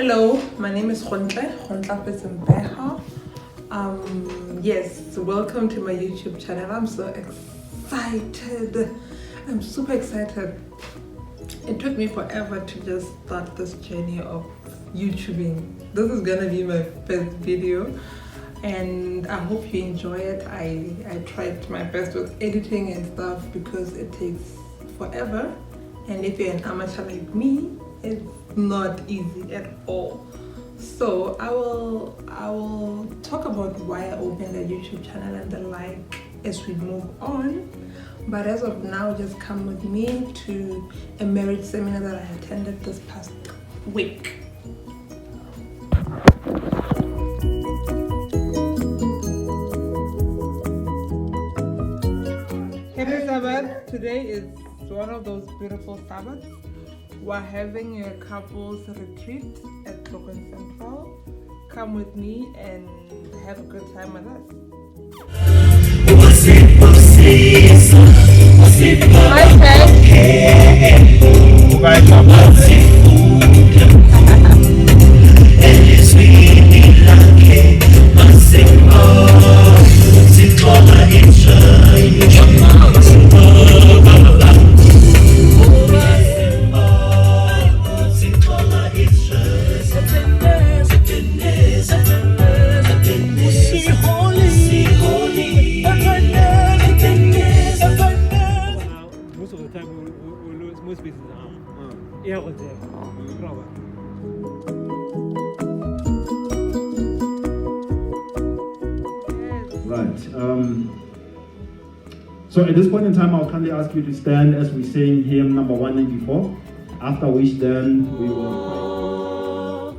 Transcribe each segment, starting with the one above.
Hello, my name is Tlokweng. Yes, welcome to my YouTube channel. I'm so excited. I'm super excited. It took me forever to just start this journey of YouTubing. This is gonna be my first video and I hope you enjoy it. I tried my best with editing and stuff because it takes forever, and if you're an amateur like me, it's not easy at all. So I will talk about why I opened a YouTube channel and the like as we move on. But as of now, just come with me to a marriage seminar that I attended this past week. Happy Sabbath. Today is one of those beautiful Sabbaths. We're having a couples retreat at Tlokweng Central. Come with me and have a good time with us. So at this point in time, I'll kindly ask you to stand as we sing hymn number 194, after which then we will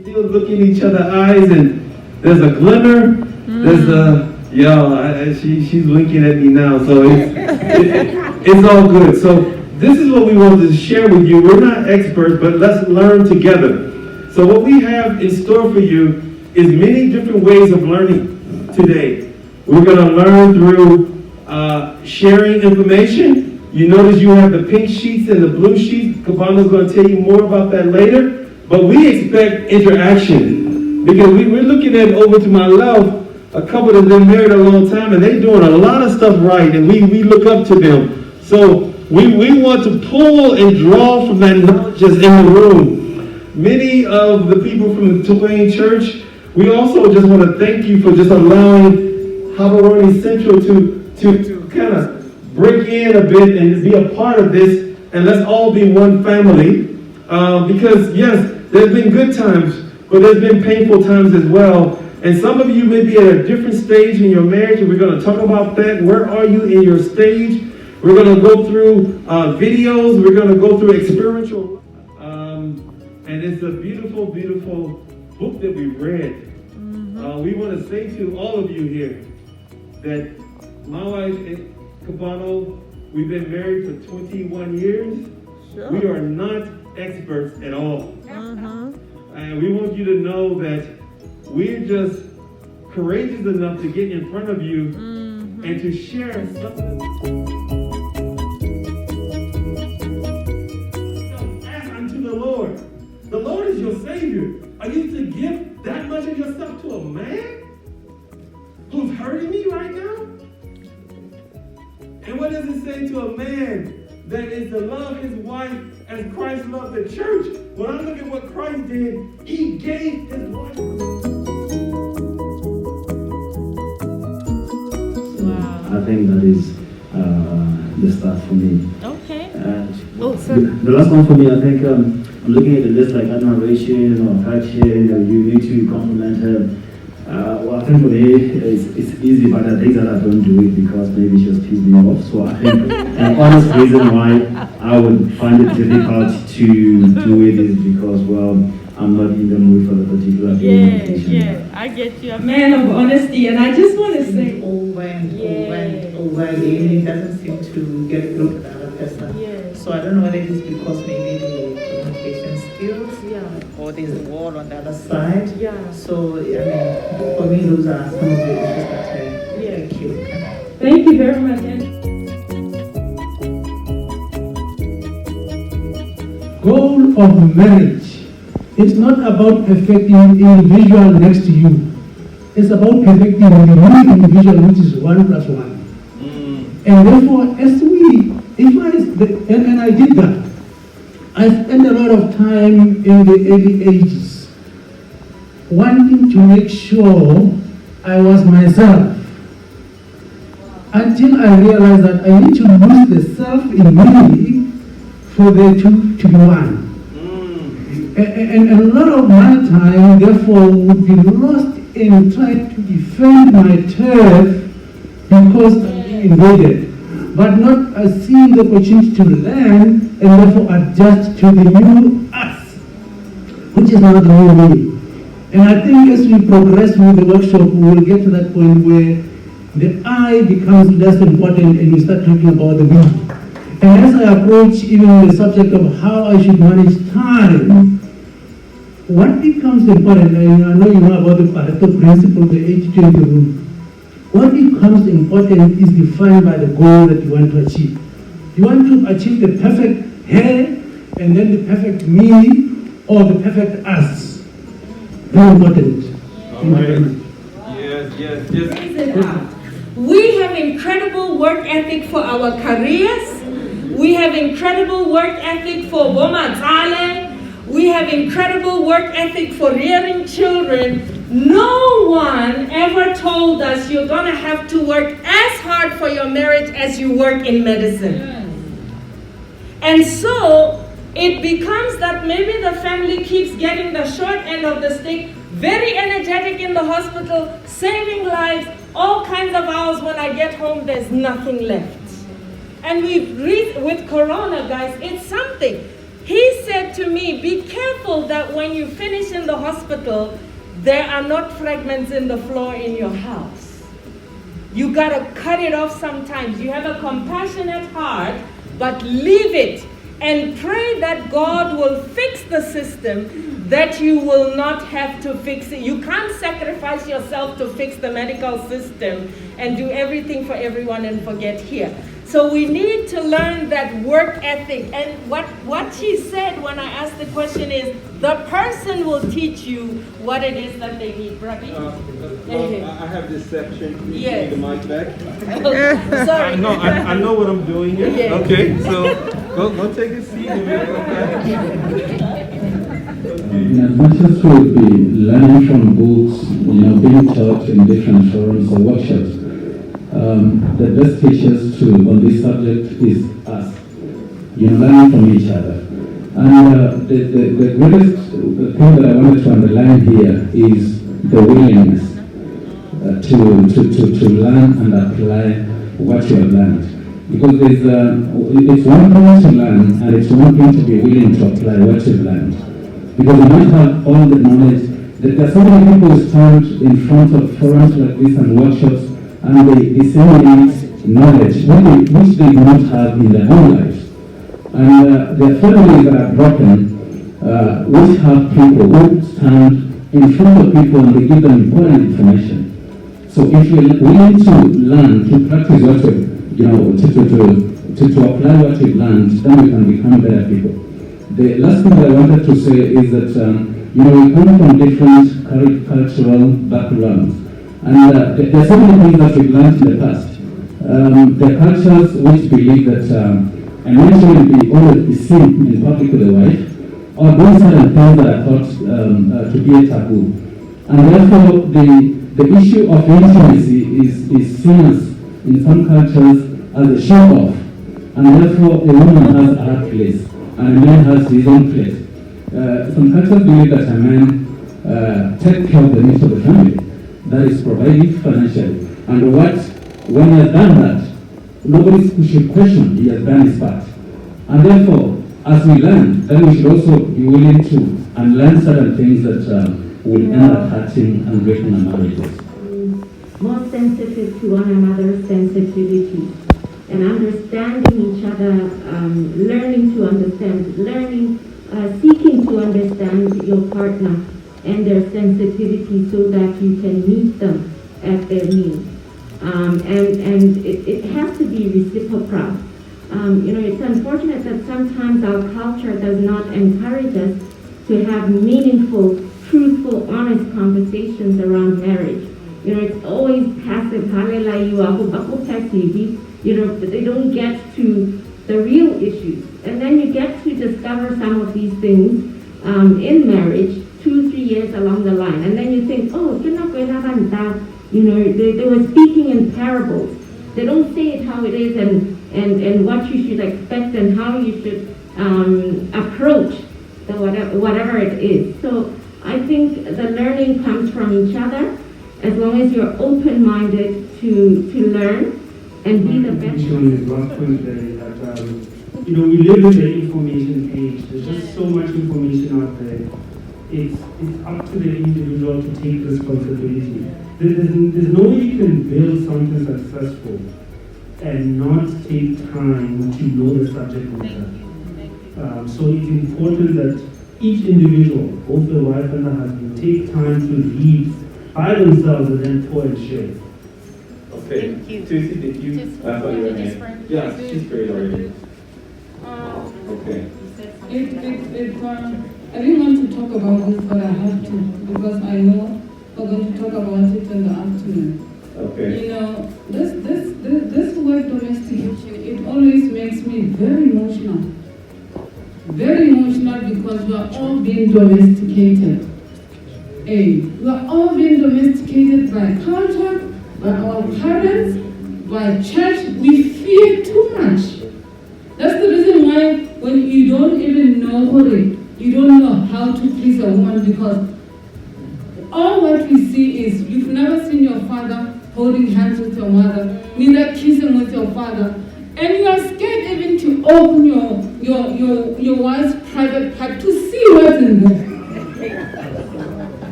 still looking each other's eyes, and there's a glimmer. There's she's winking at me now, so it's all good. So this is what we want to share with you. We're not experts, but let's learn together. So what we have in store for you is many different ways of learning today. We're going to learn through sharing information. You notice you have the pink sheets and the blue sheets. Kabana's going to tell you more about that later. But we expect interaction because we're looking at over to my left. A couple that's been married a long time, and they're doing a lot of stuff right, and we look up to them. So we want to pull and draw from that knowledge that's in the room. Many of the people from the Tlokweng Church, we also just want to thank you for just allowing Habaroni Central to kind of break in a bit and be a part of this, and let's all be one family. Because yes, there's been good times, but there's been painful times as well. And some of you may be at a different stage in your marriage, and we're going to talk about that. Where are you in your stage? We're going to go through videos. We're going to go through experiential. And it's a beautiful, beautiful book that we read. We want to say to all of you here that my wife and Kabano, we've been married for 21 years. Sure. We are not experts at all. And we want you to know that we're just courageous enough to get in front of you and to share something. Ask unto the Lord. The Lord is your Savior. Are you to give that much of yourself to a man who's hurting me right now? And what does it say to a man that is to love his wife as Christ loved the church? When I look at what Christ did, he gave his life. I think that is the start for me. Okay. The last one for me, I think I'm looking at the list like admiration or affection, you need to compliment her. Well, I think for me, it's easy, but I think that I don't do it because maybe she just pissed me off. So I think an honest reason why I would find it difficult to do it is because, well, I'm not in the mood for the particular invitation. Yeah, I get you. A man of honesty, and I just want to say, over and over and over again, it doesn't seem to get through to the other person. Yeah. So I don't know whether it is because maybe the communication skills, or there's a wall on the other side. So, I mean, for me, those are some of the issues that are cute. Thank you very much. Goal of marriage is not about perfecting the individual next to you. It's about perfecting the new individual, which is 1 + 1. And therefore, and I did that. I spent a lot of time in the early ages wanting to make sure I was myself, until I realized that I need to lose the self in me for the two to be one. And a lot of my time, therefore, would be lost in trying to defend my turf because I'm being invaded, but not seeing the opportunity to learn and therefore adjust to the new us, which is not the new me. And I think as we progress with the workshop, we will get to that point where the I becomes less important and we start talking about the we. And as I approach even the subject of how I should manage time, what becomes important, and I know you know about the Pareto principle, the 80-20 rule. What becomes important is defined by the goal that you want to achieve. You want to achieve the perfect hair, and then the perfect me, or the perfect us. Very important. Yes. We have incredible work ethic for our careers. We have incredible work ethic for Womatsale. We have incredible work ethic for rearing children. No one ever told us you're going to have to work as hard for your marriage as you work in medicine. And so it becomes that maybe the family keeps getting the short end of the stick, very energetic in the hospital, saving lives, all kinds of hours. When I get home, there's nothing left. And with Corona, guys, it's something. He said to me, be careful that when you finish in the hospital, there are not fragments in the floor in your house. You gotta cut it off sometimes. You have a compassionate heart, but leave it and pray that God will fix the system, that you will not have to fix it. You can't sacrifice yourself to fix the medical system and do everything for everyone and forget here. So we need to learn that work ethic. And what she said when I asked the question is, the person will teach you what it is that they need. Rabi? I have this section. Yes. Need the mic back. Sorry. No, I know what I'm doing here. Yes. Okay, so go take a seat. As much as we'll be learning from books, being taught in different forums or workshops, the best teachers on this subject is us. Learning from each other. And the greatest thing that I wanted to underline here is the willingness to learn and apply what you have learned. Because it's one thing to learn, and it's one thing to be willing to apply what you've learned. Because you might have all the knowledge. There are so many people who stand in front of forums like this and workshops, and they disseminate knowledge which they do not have in their own lives. And there are families that are broken, which have people who stand in front of people and they give them important information. So if you're willing to learn, to practice what to apply what you've learned, then we can become better people. The last thing that I wanted to say is that we come from different cultural backgrounds. And there are so many things that we've learned in the past. There are cultures which believe that a man should always be seen in public with a wife, or doing certain things that are thought to be a taboo. And therefore, the issue of intimacy is seen in some cultures as a show-off. And therefore, a woman has her place, and a man has his own place. Some cultures believe that a man takes care of the needs of the family. That is provided financially. And when he has done that, nobody should question he has done his part. And therefore, as we learn, then we should also be willing to unlearn certain things that will end up hurting and breaking our marriages. More sensitive to one another's sensitivity. and understanding each other, learning to understand, seeking to understand your partner and their sensitivity so that you can meet them at their needs. And it has to be reciprocal. It's unfortunate that sometimes our culture does not encourage us to have meaningful, truthful, honest conversations around marriage. It's always passive, they don't get to the real issues. And then you get to discover some of these things in marriage 2-3 years along the line. And then you think, oh, they were speaking in parables. They don't say it how it is and what you should expect and how you should approach whatever it is. So I think the learning comes from each other as long as you're open-minded to learn and be the best. Last point there is that, we live in the information age. There's just so much information out there. It's up to the individual to take responsibility. There's no way you can build something successful and not take time to know the subject matter. So it's important that each individual, both the wife and the husband, take time to read by themselves and then pour and share. Okay. Thank you. Tracy, did you? I thought you were hand. Yeah, she's great already. Okay. I didn't want to talk about this, but I have to because I know we're going to talk about it in the afternoon. Okay. This word domestication, it always makes me very emotional. Very emotional because we are all being domesticated. We are all being domesticated by culture, by our parents, by church. We fear too much. That's the reason why when you don't even know you don't know how to please a woman, because all what we see is you've never seen your father holding hands with your mother, neither kissing with your father, and you are scared even to open your wife's private part to see what's in there.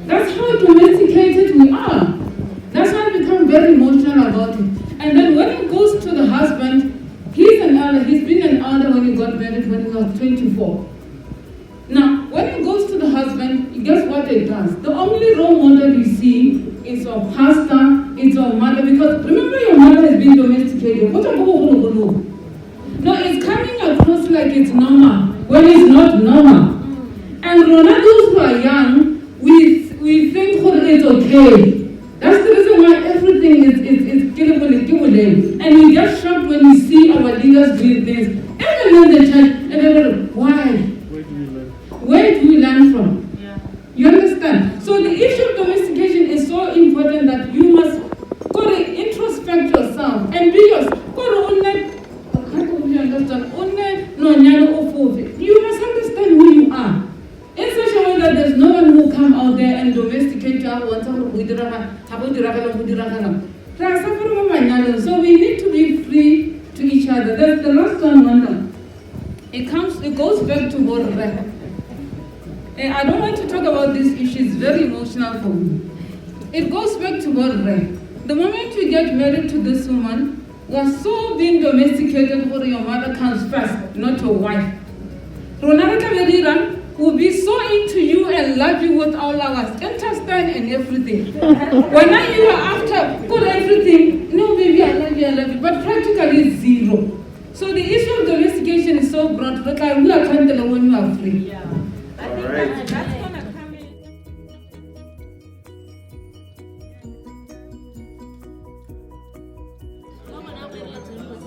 That's how domesticated we are. That's why I become very emotional about it. And then when it goes to the husband, he's an elder. He's been an elder when he got married when he was 24. Now, when it goes to the husband, guess what it does? The only role model you see is your pastor, it's your mother, because remember your mother has been domesticated. No, it's coming across like it's normal, when it's not normal. And those who are young, we think it's okay. That's the reason why everything is killable. And we get shocked when we see our leaders doing things. Even in the church, and they're like, why? Where do we learn from? Yeah. You understand? So the issue of domestication is so important that you must go to introspect yourself and be yourself. You must understand who you are. In such a way that there's no one who come out there and domesticate you. So we need to be free to each other. That's the last one, Wanda. It goes back to what I don't want to talk about this issue, it's very emotional for me. It goes back to what the moment you get married to this woman, you are so being domesticated where your mother comes first, not your wife. Ronaldo will be so into you and love you with all our intestine and everything. When you are after, put everything, no baby, I love you, but practically zero. So the issue of domestication is so broad, but I will attend the when you are free. Yeah. I think that's going to come in.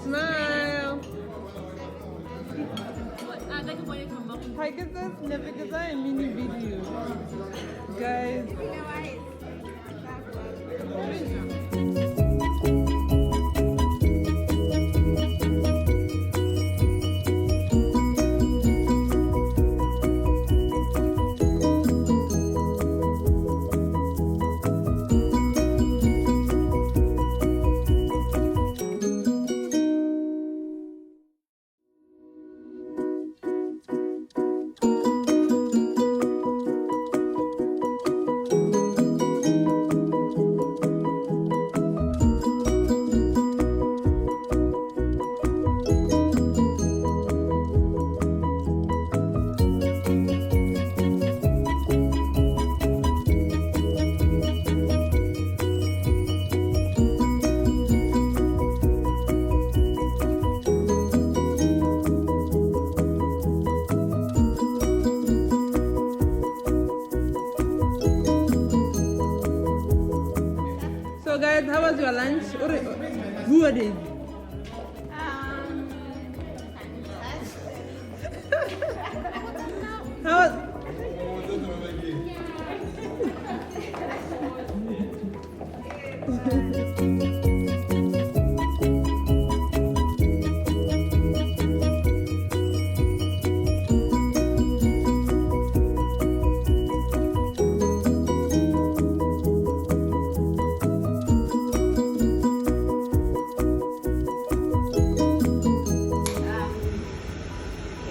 Smile. Hi, get this because I am mini video. Guys. it. How?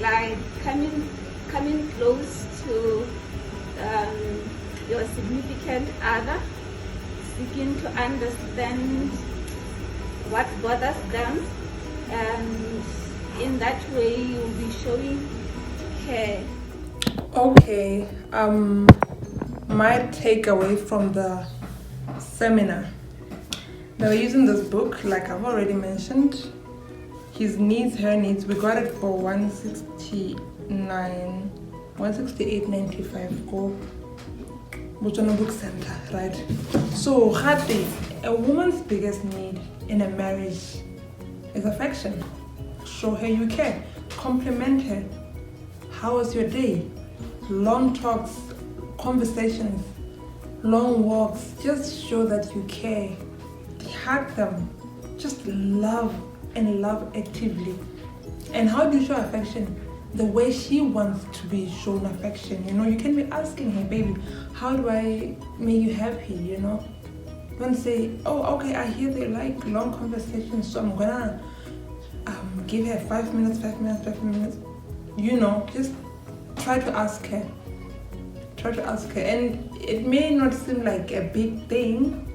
Like coming close to your significant other, seeking to understand what bothers them, and in that way you'll be showing care. Okay, my takeaway from the seminar, they were using this book, like I've already mentioned, his needs, her needs. We got it for 168.95 go Botswana Book Center, right? So Khati, a woman's biggest need in a marriage is affection. Show her you care, compliment her. How was your day? Long talks, conversations, long walks. Just show that you care. Hug them. Just love and love actively. And how do you show affection? The way she wants to be shown affection. You know, you can be asking her, baby, how do I make you happy? You know, don't say, oh, okay, I hear they like long conversations, so I'm gonna give her 5 minutes. You know, just try to ask her. And it may not seem like a big thing.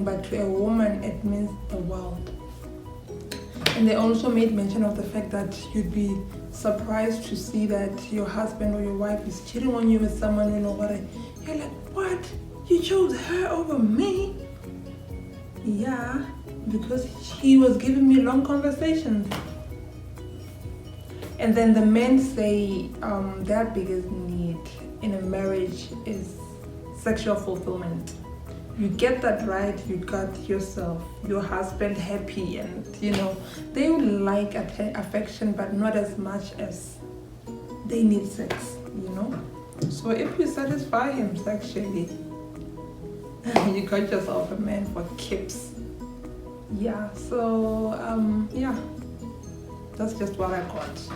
But to a woman, it means the world. And they also made mention of the fact that you'd be surprised to see that your husband or your wife is cheating on you with someone, you know what? You're like, what? You chose her over me? Yeah, because he was giving me long conversations. And then the men say their biggest need in a marriage is sexual fulfillment. You get that right, you got yourself, your husband happy, and you know, they would like affection, but not as much as they need sex, you know. So if you satisfy him sexually, you got yourself a man for keeps. Yeah, so yeah, that's just what I got.